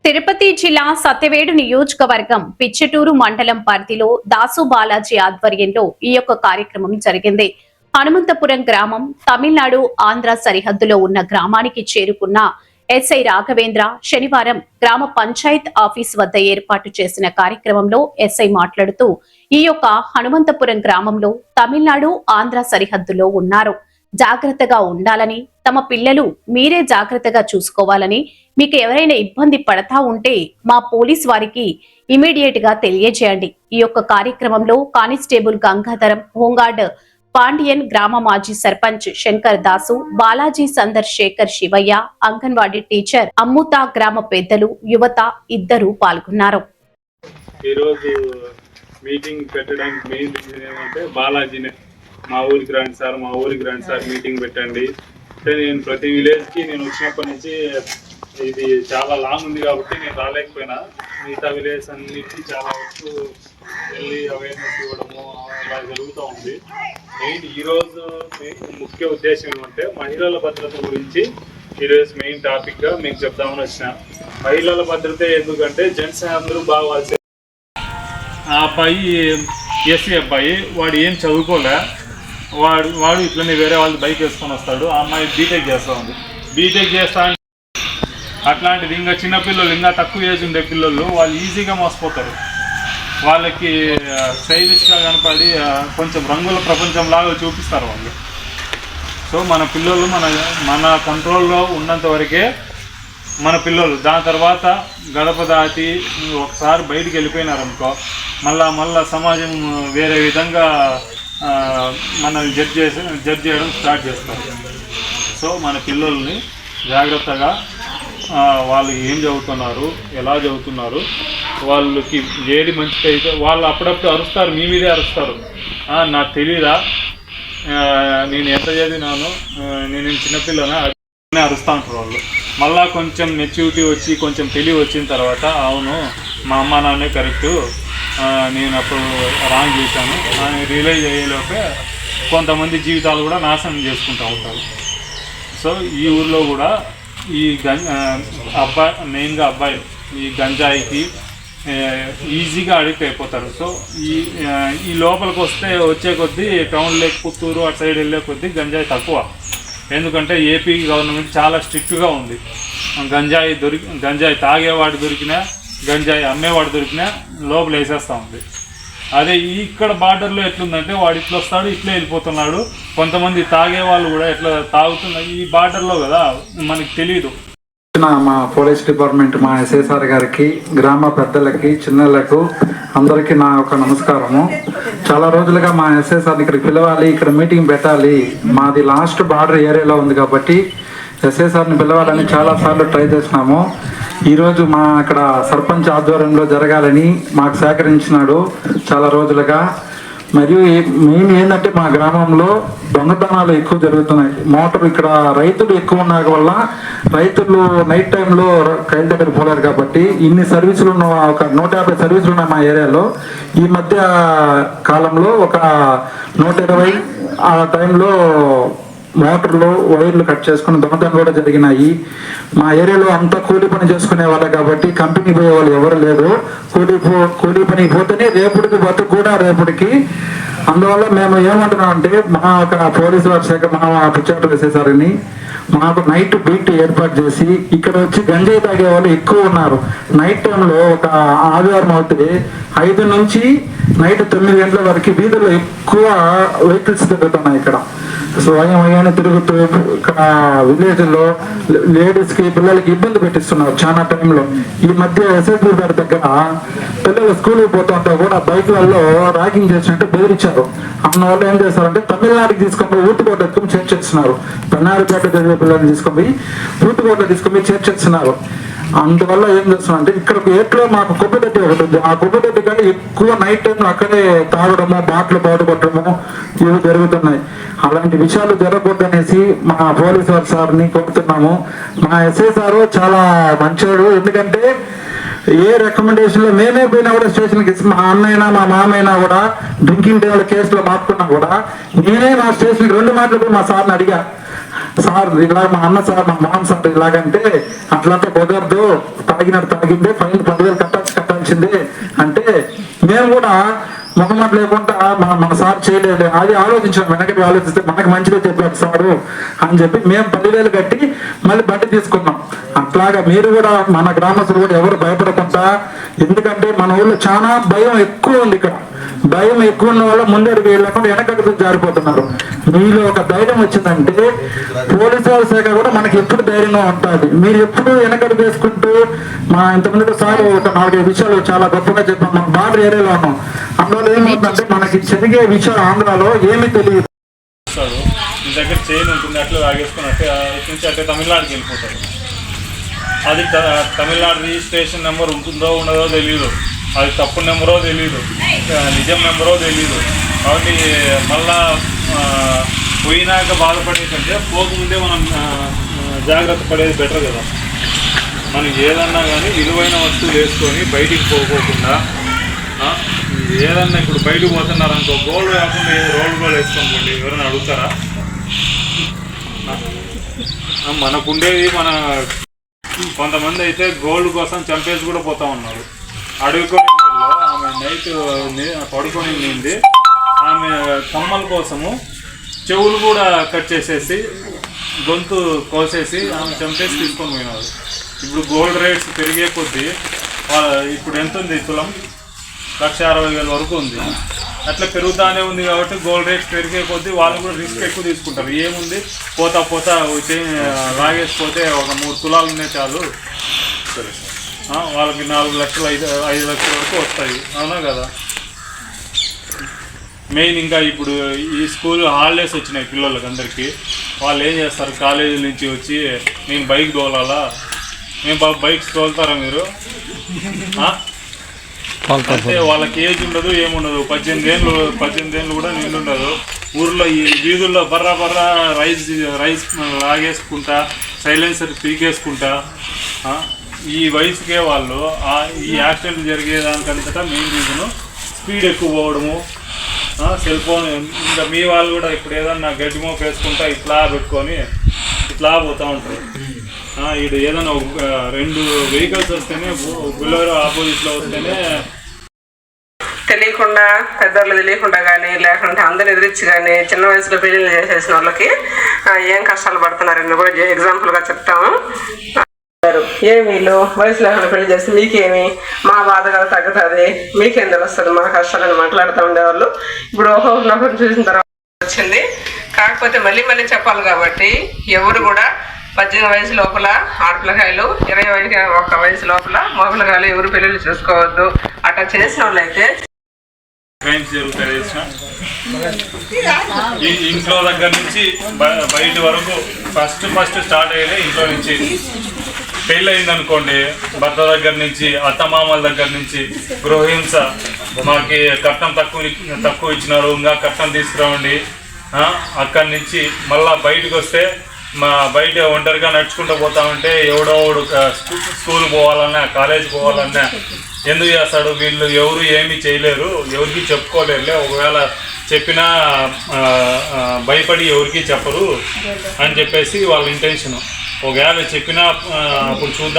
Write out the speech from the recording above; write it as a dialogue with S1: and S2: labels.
S1: తిరుపతి జిల్లా సత్యవేడు నియోజకవర్గం పిచ్చటూరు మండలం పరిధిలో దాసు బాలాజీ ఆధ్వర్యంలో ఈ యొక్క కార్యక్రమం జరిగింది. హనుమంతపురం గ్రామం తమిళనాడు ఆంధ్ర సరిహద్దులో ఉన్న గ్రామానికి చేరుకున్న ఎస్ఐ రాఘవేంద్ర శనివారం గ్రామ పంచాయత్ ఆఫీస్ వద్ద ఏర్పాటు చేసిన కార్యక్రమంలో ఎస్ఐ మాట్లాడుతూ ఈ యొక్క హనుమంతపురం గ్రామంలో తమిళనాడు ఆంధ్ర సరిహద్దులో ఉన్నారు, జాగ్రత్తగా ఉండాలని, తమ పిల్లలు మీరే జాగ్రత్తగా చూసుకోవాలని, మీకు ఎవరైనా ఇబ్బంది పడతా ఉంటే మా పోలీస్ వారికి ఇమీడియట్ గా తెలియజేయండి. ఈ యొక్క కార్యక్రమంలో కానిస్టేబుల్ గంగాధరం, హోంగార్డ్ పాండియన్, గ్రామ మాజీ సర్పంచ్ శంకర్ దాసు, బాలాజీ సందర్ శేఖర్ శివయ్య, అంగన్వాడీ టీచర్ అమ్ముతా, గ్రామ పెద్దలు, యువత ఇద్దరు పాల్గొన్నారు.
S2: మీటింగ్ పెట్టడానికి మెయిన్ రీజన్ ఏమంటే బాలాజీనే మా ఊరికి రండి సార్ మీటింగ్ పెట్టండి అంటే నేను ప్రతి విలేజ్కి నేను వచ్చినప్పటి నుంచి ఇది చాలా లాంగ్ ఉంది కాబట్టి నేను రాలేకపోయినా మిగతా విలేజ్ అన్నిటికీ చాలా వరకు వెళ్ళి అవేర్నెస్ ఇవ్వడము అలా జరుగుతూ ఉంది. మెయిన్ ఈరోజు ముఖ్య ఉద్దేశం ఏమంటే మహిళల భద్రత గురించి ఈరోజు మెయిన్ టాపిక్గా మీకు చెప్దామని వచ్చిన. మహిళల భద్రత ఎందుకంటే జెంట్స్ అందరూ బాగా ఆ అబ్బాయి ఎస్సీ అబ్బాయి వాడు ఏం చదువుకోలే, వాడు ఇట్లనే వేరే వాళ్ళు బైక్ వేసుకొని వస్తాడు. ఆ అమ్మాయి బీటెక్ చేస్తూ ఉంది. బీటెక్ చేస్తా అట్లాంటిది ఇంకా చిన్నపిల్లలు, ఇంకా తక్కువ ఏజ్ ఉండే పిల్లలు వాళ్ళు ఈజీగా మోసపోతారు. వాళ్ళకి స్టైలిష్గా కనపడి కొంచెం రంగుల ప్రపంచంలాగా చూపిస్తారు వాళ్ళు. సో మన పిల్లలు మన కంట్రోల్లో ఉన్నంత వరకే మన పిల్లలు. దాని తర్వాత గడప దాటి ఒకసారి బయటికి వెళ్ళిపోయినారనుకో మళ్ళా సమాజం వేరే విధంగా మనల్ని జడ్జ్ చేయడం స్టార్ట్ చేస్తారు. సో మన పిల్లల్ని జాగ్రత్తగా వాళ్ళు ఏం చదువుతున్నారు, ఎలా చదువుతున్నారు, వాళ్ళకి ఏది మంచిగా అయితే వాళ్ళు అప్పుడప్పుడు అరుస్తారు, మీ మీదే అరుస్తారు. నాకు తెలీదా, నేను ఎంత చదివినాను, నేను చిన్నపిల్లనా అరుస్తూ ఉంటారు వాళ్ళు. మళ్ళా కొంచెం మెచ్యూరిటీ వచ్చి కొంచెం తెలివి వచ్చిన తర్వాత అవును మా అమ్మ నాన్నే కరెక్టు, నేను అప్పుడు రాంగ్ చేశాను అని రియలైజ్ అయ్యేలోపే కొంతమంది జీవితాలు కూడా నాశనం చేసుకుంటూ ఉంటారు. సో ఈ ఊర్లో కూడా ఈ మెయిన్గా అబ్బాయిలు ఈ గంజాయికి ఈజీగా అడిక్ట్ అయిపోతారు. సో ఈ లోపలికి వచ్చే కొద్దీ టౌన్లోకి పుత్తూరు అటు సైడ్ వెళ్ళే కొద్దీ గంజాయి తక్కువ. ఎందుకంటే ఏపీ గవర్నమెంట్ చాలా స్ట్రిక్ట్గా ఉంది. గంజాయి తాగేవాడు దొరికినా, గంజాయి అమ్మేవాడు దొరికినా లోపల వేసేస్తూ ఉంది. అదే ఇక్కడ బార్డర్లో ఎట్లుందంటే వాడు ఇట్లా వస్తాడు, ఇట్లా వెళ్ళిపోతున్నాడు. కొంతమంది తాగే వాళ్ళు కూడా ఎట్లా తాగుతున్నారు ఈ బార్డర్లో కదా, మనకి తెలియదు.
S3: మా పోలీస్ డిపార్ట్మెంట్, మా ఎస్ఐసార్ గారికి, గ్రామ పెద్దలకి, చిన్నలకు అందరికీ నా యొక్క నమస్కారము. చాలా రోజులుగా మా ఎస్ఐసార్ని ఇక్కడికి పిలవాలి, ఇక్కడ మీటింగ్ పెట్టాలి, మాది లాస్ట్ బార్డర్ ఏరియాలో ఉంది కాబట్టి ఎస్ఐసార్ని పిలవాలని చాలాసార్లు ట్రై చేసినాము. ఈరోజు మా అక్కడ సర్పంచ్ ఆధ్వర్యంలో జరగాలని మాకు సహకరించినాడు చాలా రోజులుగా. మరియు మెయిన్ ఏంటంటే మా గ్రామంలో దొంగతనాలు ఎక్కువ జరుగుతున్నాయి. మోటార్ ఇక్కడ రైతులు ఎక్కువ ఉన్నారు వల్ల రైతులు నైట్ టైంలో కైలు దగ్గర పోలేరు కాబట్టి ఇన్ని సర్వీసులు ఉన్న ఒక 150 సర్వీసులు ఉన్నాయి మా ఏరియాలో. ఈ మధ్య కాలంలో ఒక 120 ఆ టైంలో మోటార్లు వైర్లు కట్ చేసుకుని దొంగతనాలు కూడా జరిగినాయి. మా ఏరియాలో అంతా కూలీ పని చేసుకునే వాళ్ళు కాబట్టి కంపెనీ పోయే వాళ్ళు ఎవరు లేరు. కూలీ పనికి పోతేనే రేపటికి బతుకు కూడా రేపటికి. అందువల్ల మేము ఏమంటున్నాం అంటే మా పోలీసు వారి శాఖ మా పిచ్చోట వేసేసారని మాకు నైట్ బీట్ ఏర్పాటు చేసి ఇక్కడ వచ్చి గంజాయి తాగే వాళ్ళు ఎక్కువ ఉన్నారు. నైట్ టైంలో ఒక ఆదివారం అవుతే 5 నుంచి నైట్ 9 గంటల వరకు వీధుల్లో ఎక్కువ వెహికల్స్ తిరుగుతున్నాయి. ఇక్కడ స్వయం తిరుగుతూ ఇక్కడ విలేజ్లో లేడీస్కి, పిల్లలకి ఇబ్బంది పెట్టిస్తున్నారు చాలా టైంలో. ఈ మధ్య ఎస్ఎస్బీ గారి దగ్గర పిల్లలు స్కూల్కి పోతుంటే కూడా బైక్లలో ర్యాగింగ్ చేసినట్టు బెదిరించారు. అందువల్ల ఏం చేస్తారంటే తమిళనాడుకి తీసుకొని ఊటుకోట ఎత్తుకుని చేర్చేస్తున్నారు. పెన్నారిపేట జరిగే పిల్లల్ని తీసుకొని ఊటుకోట తీసుకొని చేర్చేస్తున్నారు. అందువల్ల ఏం చేస్తున్నాం అంటే ఇక్కడ ఏట్లో మాకు కొబ్బరిదొడ్డి ఒకటి ఉంది. ఆ కొబ్బరిదొడ్డి కానీ ఎక్కువ నైట్ టైంలో అక్కడే తాగడము, బాటలు బాటుపట్టడము ఇవి జరుగుతున్నాయి. అలాంటి విషయాలు జరగకూడదనేసి మా పోలీసు వారి సార్ని కోరుతున్నాము. మా ఎస్ఐ సారు చాలా మంచివాడు. ఎందుకంటే ఏ రికమెండేషన్లో మేమే పోయినా కూడా స్టేషన్కి మా అన్నైనా మా మామైనా కూడా డ్రింకింగ్ టైంలో కేసులో మార్పుకున్నా కూడా నేనే మా స్టేషన్కి 2 మాటలు మా సార్ని అడిగా. సార్ ఇలా మా అన్న సార్ మా మామ సార్ ఇలాగంటే అట్లంతా కుదరదు, తాగినట్టు తాగిందే, ఫైన్ 10,000 కట్టాల్సిందే అంటే మేము కూడా మొహమాట లేకుండా మన సార్ చేయలేదు అది ఆలోచించాం. వెనకటి ఆలోచిస్తే మనకు మంచిగా చెప్పారు సారు అని చెప్పి మేము 10,000 కట్టి మళ్ళీ బండి తీసుకున్నాం. అట్లాగా మీరు కూడా మన గ్రామస్తులు కూడా ఎవరు భయపడకుండా, ఎందుకంటే మన ఊళ్ళో చాలా భయం ఎక్కువ ఉంది. ఇక్కడ భయం ఎక్కువ ఉన్న వల్ల ముందడుగు వెళ్ళకుండా వెనకడుగు జారిపోతున్నారు. మీలో ఒక ధైర్యం వచ్చిందంటే పోలీసు వాళ్ళ శాఖ కూడా మనకి ఎప్పుడు ధైర్యంగా ఉంటుంది. మీరు ఎప్పుడు వెనకడుగు వేసుకుంటూ మా ఇంతమంది సార్ ఒక 4-5 విషయాలు చాలా గొప్పగా చెప్పాం. మనం బార్డర్ ఏరియాలో ఉన్నాం. అందువల్ల ఏమవుతుందంటే మనకి జరిగే విషయం ఆంధ్రాలో ఏమీ తెలియదు.
S2: మీ దగ్గర చైన్ ఉంటుంది, అట్లా లాగేసుకున్నట్టు ఇటు నుంచి అట్టే తమిళనాడుకి వెళ్ళిపోతారు. అది తమిళనాడు రిజిస్ట్రేషన్ నెంబర్ ఉంటుందో ఉండదో తెలియదు, అది తప్పు నెంబరో తెలియదు, నిజం నెంబరో తెలియదు. కాబట్టి మళ్ళా పోయినాక బాధపడే కంటే పోకముందే మనం జాగ్రత్త పడేది బెటర్ కదా. మనం ఏదన్నా కానీ విలువైన వస్తువులు వేసుకొని బయటికి పోకోకుండా, ఏదన్నా ఇప్పుడు బయటకు పోతున్నారనుకో గోల్డ్ కాకుండా రోల్డ్ గోల్డ్ వేసుకోండి, ఎవరైనా అడుగుతారా? మనకుండేది మన కొంతమంది అయితే గోల్డ్ కోసం చంపేసి కూడా పోతా ఉన్నారు. అడుగుకొని ఆమె నైట్ పడుకొని నింది, ఆమె కమ్మల కోసము చెవులు కూడా కట్ చేసేసి గొంతు కోసేసి ఆమె చంపేసి తీసుకొని పోయినారు. ఇప్పుడు గోల్డ్ రేట్స్ పెరిగే కొద్దీ ఇప్పుడు ఎంత ఉంది? తులం 1,60,000 వరకు ఉంది. అట్లా పెరుగుతానే ఉంది కాబట్టి గోల్డ్ రేట్స్ పెరిగే కొద్దీ వాళ్ళు కూడా రిస్క్ ఎక్కువ తీసుకుంటారు. ఏముంది పోతా లాగేసిపోతే ఒక 3 తులాలు ఉన్నాయి చాలు, వాళ్ళకి 4 లక్షలు 5 లక్షల వరకు వస్తాయి. అవునా కదా? మెయిన్ ఇంకా ఇప్పుడు ఈ స్కూల్ హాలిడేస్ వచ్చినాయి పిల్లలకి అందరికీ. వాళ్ళు ఏం చేస్తారు, కాలేజీ నుంచి వచ్చి నేను బైక్ తోలాలా, మేము బైక్స్ తోలుతారా మీరు అంటే వాళ్ళకి ఏజ్ ఉండదు, ఏముండదు. 18 ఏళ్ళు కూడా నిండుండదు. ఊర్లో ఈ వీధుల్లో బర్రా రైస్ లాగేసుకుంటా, సైలెన్సర్ పీకేసుకుంటా, ఈ వయసుకే వాళ్ళు ఈ యాక్సిడెంట్లు జరిగేదానికంతటా మెయిన్ రీజను స్పీడ్ ఎక్కువ పోవడము, సెల్ ఫోన్. ఇంకా మీ వాళ్ళు కూడా ఇప్పుడు ఏదన్నా గడ్డి మోపు వేసుకుంటా ఇట్లా పెట్టుకొని ఇట్లా పోతూ ఉంటారు. ఇటు ఏదైనా 2 వెహికల్స్ వస్తేనే బుల్లెరో ఆపోజిట్లో వస్తేనే
S4: తెలియకుండా, పెద్దవాళ్ళు తెలియకుండా కానీ, లేకుంటే అందరు ఎదిరించి కానీ చిన్న వయసులో పెళ్లిళ్ళు చేసేసిన వాళ్ళకి ఏం కష్టాలు పడుతున్నారని కూడా ఎగ్జాంపుల్గా చెప్తాము. ఏమి వీళ్ళు వయసు లేకుండా పెళ్లి చేస్తే మీకేమి, మా బాధ కదా తగ్గుతుంది, మీకేం తెలుస్తుంది మా కష్టాలని మాట్లాడుతూ ఉండేవాళ్ళు. ఇప్పుడు ఒకరినొకరు చూసిన తర్వాత వచ్చింది. కాకపోతే మళ్ళీ చెప్పాలి కాబట్టి ఎవరు కూడా 18 వయసు లోపల ఆడపిల్లకాయలు, 21 వయసు లోపల మగపిల్లకాయలు ఎవరు పెళ్ళిళ్ళు చూసుకోవద్దు. అట్లా చేసిన వాళ్ళైతే
S2: క్రైమ్స్ జరుగుతాయి. ఇంట్లో దగ్గర నుంచి బయట వరకు ఫస్ట్ స్టార్ట్ అయ్యేది ఇంట్లో నుంచి. పెళ్ళి అయిందనుకోండి, భర్త దగ్గర నుంచి, అత్తమామల దగ్గర నుంచి గృహహింస, మాకి కట్నం తక్కువ ఇచ్చినారు, ఇంకా కట్నం తీసుకురావండి. అక్కడి నుంచి మళ్ళా బయటకు వస్తే బయట ఒంటరిగా నడుచుకుంటూ పోతా ఉంటే ఎవడోడు స్కూల్ పోవాలన్నా, కాలేజ్ పోవాలన్నా ఎందుకు చేస్తాడు? వీళ్ళు ఎవరు ఏమీ చేయలేరు, ఎవరికి చెప్పుకోలేరులే, ఒకవేళ చెప్పినా భయపడి ఎవరికి చెప్పరు అని చెప్పేసి వాళ్ళ ఇంటెన్షన్. ఒకవేళ చెప్పినా అప్పుడు చూద్దాం